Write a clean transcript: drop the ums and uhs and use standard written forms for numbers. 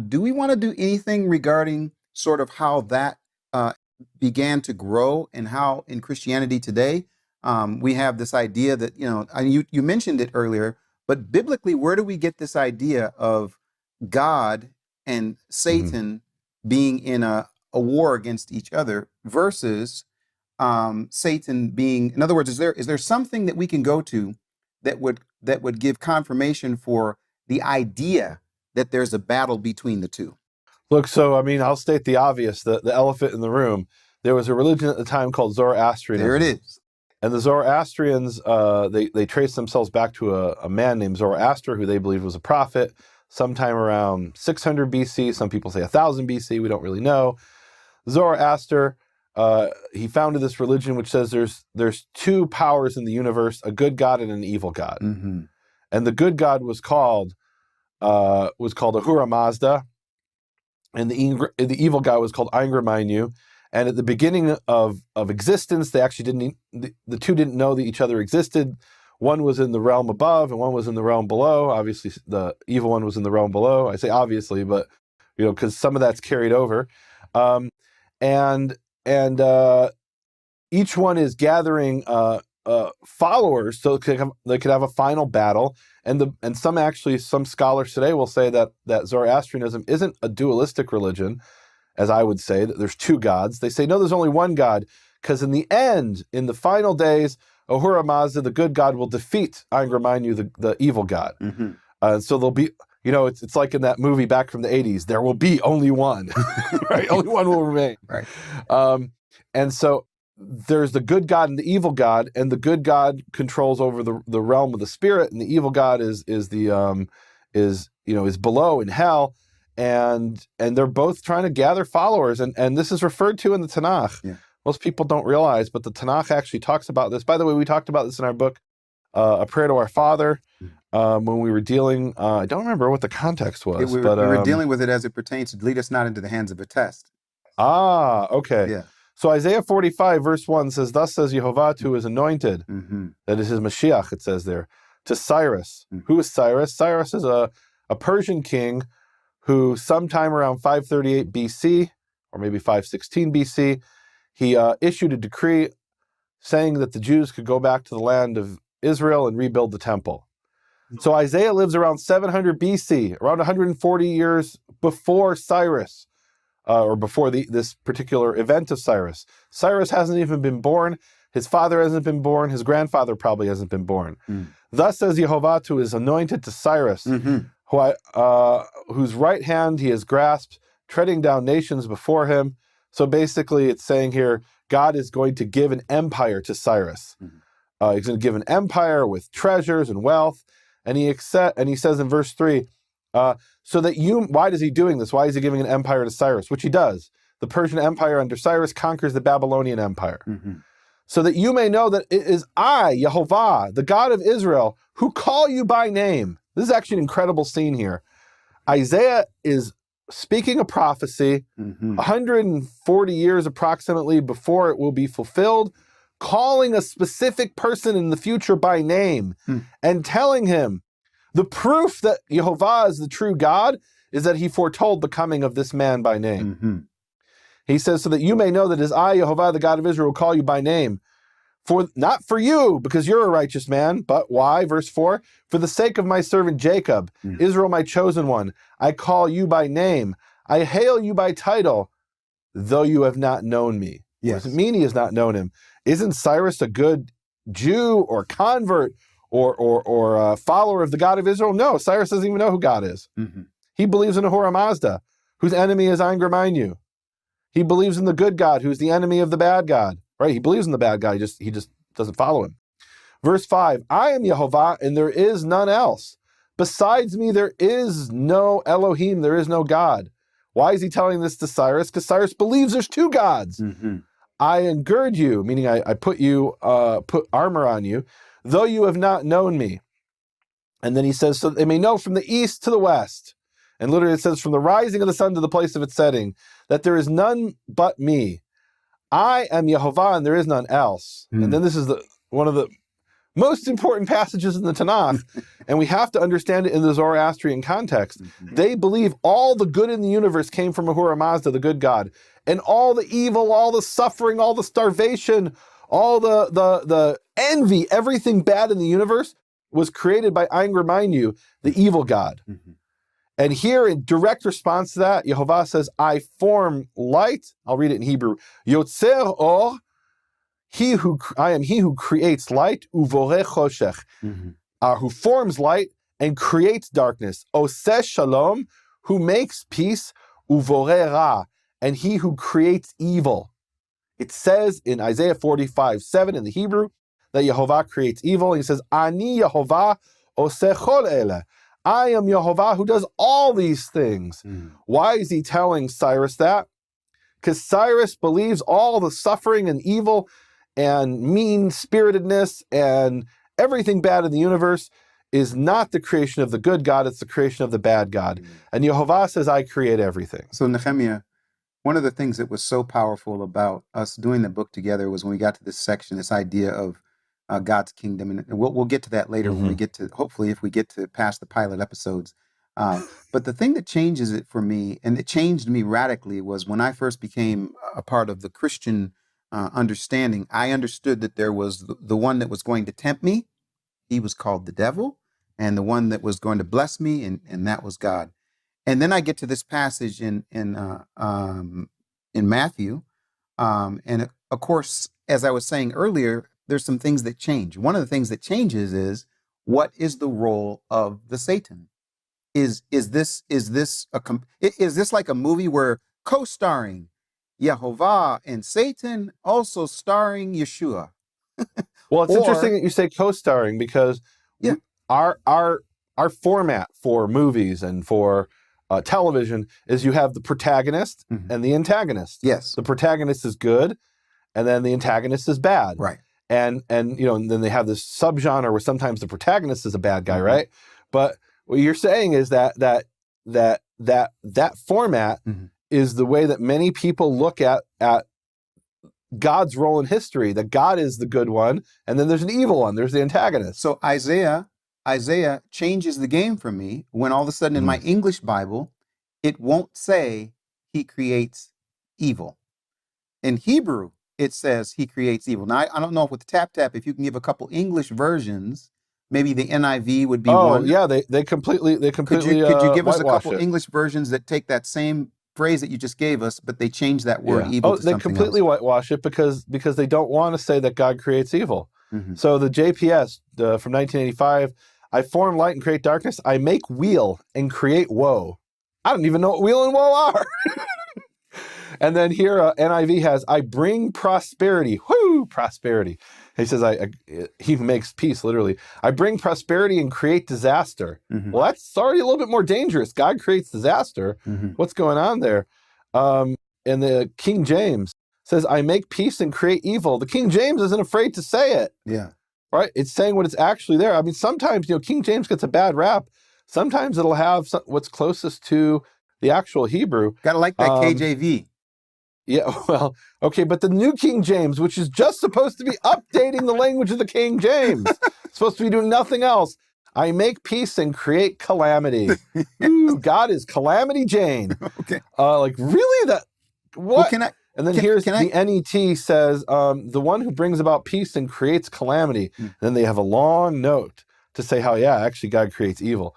Do we want to do anything regarding sort of how that began to grow and how in Christianity today we have this idea that, you mentioned it earlier, but biblically, where do we get this idea of God and Satan being in a war against each other versus Satan being, in other words, is there something that we can go to that would give confirmation for the idea that there's a battle between the two? Look, so, I mean, I'll state the obvious, the elephant in the room. There was a religion at the time called Zoroastrianism. There it is. And the Zoroastrians, they trace themselves back to a man named Zoroaster, who they believed was a prophet, sometime around 600 BC. Some people say 1000 BC. We don't really know. Zoroaster, he founded this religion which says there's two powers in the universe, a good God and an evil God. Mm-hmm. And the good God was called Ahura Mazda, and the evil God was called Aingra Mainyu. And at the beginning of existence, they actually the two didn't know that each other existed. One was in the realm above and one was in the realm below. Obviously, the evil one was in the realm below. I say obviously, but because some of that's carried over. And each one is gathering followers so they could have a final battle. And some scholars today will say that Zoroastrianism isn't a dualistic religion, as I would say, that there's two gods. They say, no, there's only one God, because in the end, in the final days, Ahura Mazda, the good God, will defeat Aingra Mainyu, the evil God. Mm-hmm. So there'll be, it's like in that movie back from the 80s, there will be only one, right? Only one will remain. Right. And so there's the good God and the evil God, and the good God controls over the realm of the spirit, and the evil God is below in hell. And they're both trying to gather followers, and this is referred to in the Tanakh. Yeah. Most people don't realize, but the Tanakh actually talks about this. By the way, we talked about this in our book, A Prayer to Our Father, when we were dealing. I don't remember what the context was, we were dealing with it as it pertains to lead us not into the hands of a test. Ah, okay. Yeah. So Isaiah 45 verse 1 says, "Thus says Yehovah to his anointed," that is his Mashiach. It says there, to Cyrus. Who is Cyrus? Cyrus is a Persian king who sometime around 538 BC, or maybe 516 BC, he issued a decree saying that the Jews could go back to the land of Israel and rebuild the temple. So Isaiah lives around 700 BC, around 140 years before Cyrus, or before this particular event of Cyrus. Cyrus hasn't even been born. His father hasn't been born. His grandfather probably hasn't been born. Thus says Yehovah to his anointed, to Cyrus, whose right hand he has grasped, treading down nations before him. So basically it's saying here, God is going to give an empire to Cyrus. He's going to give an empire with treasures and wealth. And he says in verse 3, so that why is he doing this? Why is he giving an empire to Cyrus? Which he does. The Persian Empire under Cyrus conquers the Babylonian Empire. So that you may know that it is I, Yehovah, the God of Israel, who call you by name. This is actually an incredible scene here. Isaiah is speaking a prophecy 140 years approximately before it will be fulfilled, calling a specific person in the future by name and telling him the proof that Yehovah is the true God is that he foretold the coming of this man by name. He says, so that you may know that it is I, Yehovah, the God of Israel, will call you by name. Not for you, because you're a righteous man, but why? Verse 4, for the sake of my servant Jacob, Israel my chosen one, I call you by name. I hail you by title, though you have not known me. Yes. What does it mean he has not known him? Isn't Cyrus a good Jew or convert or a follower of the God of Israel? No, Cyrus doesn't even know who God is. He believes in Ahura Mazda, whose enemy is Aingra Mainyu. He believes in the good God, who's the enemy of the bad God. Right? He believes in the bad guy, he just doesn't follow him. Verse 5, I am Yehovah, and there is none else. Besides me, there is no Elohim, there is no God. Why is he telling this to Cyrus? Because Cyrus believes there's two gods. I engird you, meaning I put armor on you, though you have not known me. And then he says, so they may know from the east to the west. And literally it says, from the rising of the sun to the place of its setting, that there is none but me. I am Yehovah, and there is none else. And then this is one of the most important passages in the Tanakh, and we have to understand it in the Zoroastrian context. They believe all the good in the universe came from Ahura Mazda, the good God, and all the evil, all the suffering, all the starvation, all the envy, everything bad in the universe was created by Ein Germainu, the evil God. And here, in direct response to that, Yehovah says, I form light. I'll read it in Hebrew. Yotzer or, I am he who creates light, uvoreh choshech, who forms light and creates darkness. Oseh shalom, who makes peace, uvoreh ra, and he who creates evil. It says in Isaiah 45:7 in the Hebrew that Yehovah creates evil. He says, Ani Yehovah oseh chol ele. I am Yehovah who does all these things. Why is he telling Cyrus that? Because Cyrus believes all the suffering and evil and mean-spiritedness and everything bad in the universe is not the creation of the good God, it's the creation of the bad God. And Yehovah says, I create everything. So Nehemia, one of the things that was so powerful about us doing the book together was when we got to this section, this idea of God's kingdom, and we'll get to that later when we get to, hopefully, if we get to past the pilot episodes. But the thing that changes it for me, and it changed me radically, was when I first became a part of the Christian understanding. I understood that there was the one that was going to tempt me. He was called the devil, and the one that was going to bless me, and that was God. And then I get to this passage in Matthew, and of course, as I was saying earlier, there's some things that change. One of the things that changes is, what is the role of the Satan? Is this like a movie where co-starring Yehovah and Satan, also starring Yeshua? Well, it's interesting that you say co-starring, because our format for movies and for television is you have the protagonist and the antagonist. Yes. The protagonist is good, and then the antagonist is bad. Right. And then they have this subgenre where sometimes the protagonist is a bad guy, right? But what you're saying is that format is the way that many people look at God's role in history, that God is the good one, and then there's an evil one, there's the antagonist. So Isaiah changes the game for me when all of a sudden in my English Bible, it won't say he creates evil. In Hebrew, it says he creates evil. Now, I don't know if with Tap if you can give a couple English versions, maybe the NIV would be one. Oh, yeah, they completely Could you give us a couple English versions that take that same phrase that you just gave us, but they change that word evil to something else? They completely whitewash it because they don't want to say that God creates evil. So the JPS from 1985, I form light and create darkness. I make weal and create woe. I don't even know what weal and woe are. And then here NIV has, I bring prosperity. Whoo, prosperity. He says, he makes peace, literally. I bring prosperity and create disaster. Well, that's already a little bit more dangerous. God creates disaster. What's going on there? And the King James says, I make peace and create evil. The King James isn't afraid to say it. Yeah. Right? It's saying what it's actually there. I mean, sometimes, King James gets a bad rap. Sometimes it'll have what's closest to the actual Hebrew. Gotta like that KJV. Yeah, well, okay, but the New King James, which is just supposed to be updating the language of the King James, supposed to be doing nothing else. I make peace and create calamity. Ooh, God is Calamity Jane. Okay. Like, really? What? Well, and then the NET says, the one who brings about peace and creates calamity. And then they have a long note to say how, actually God creates evil.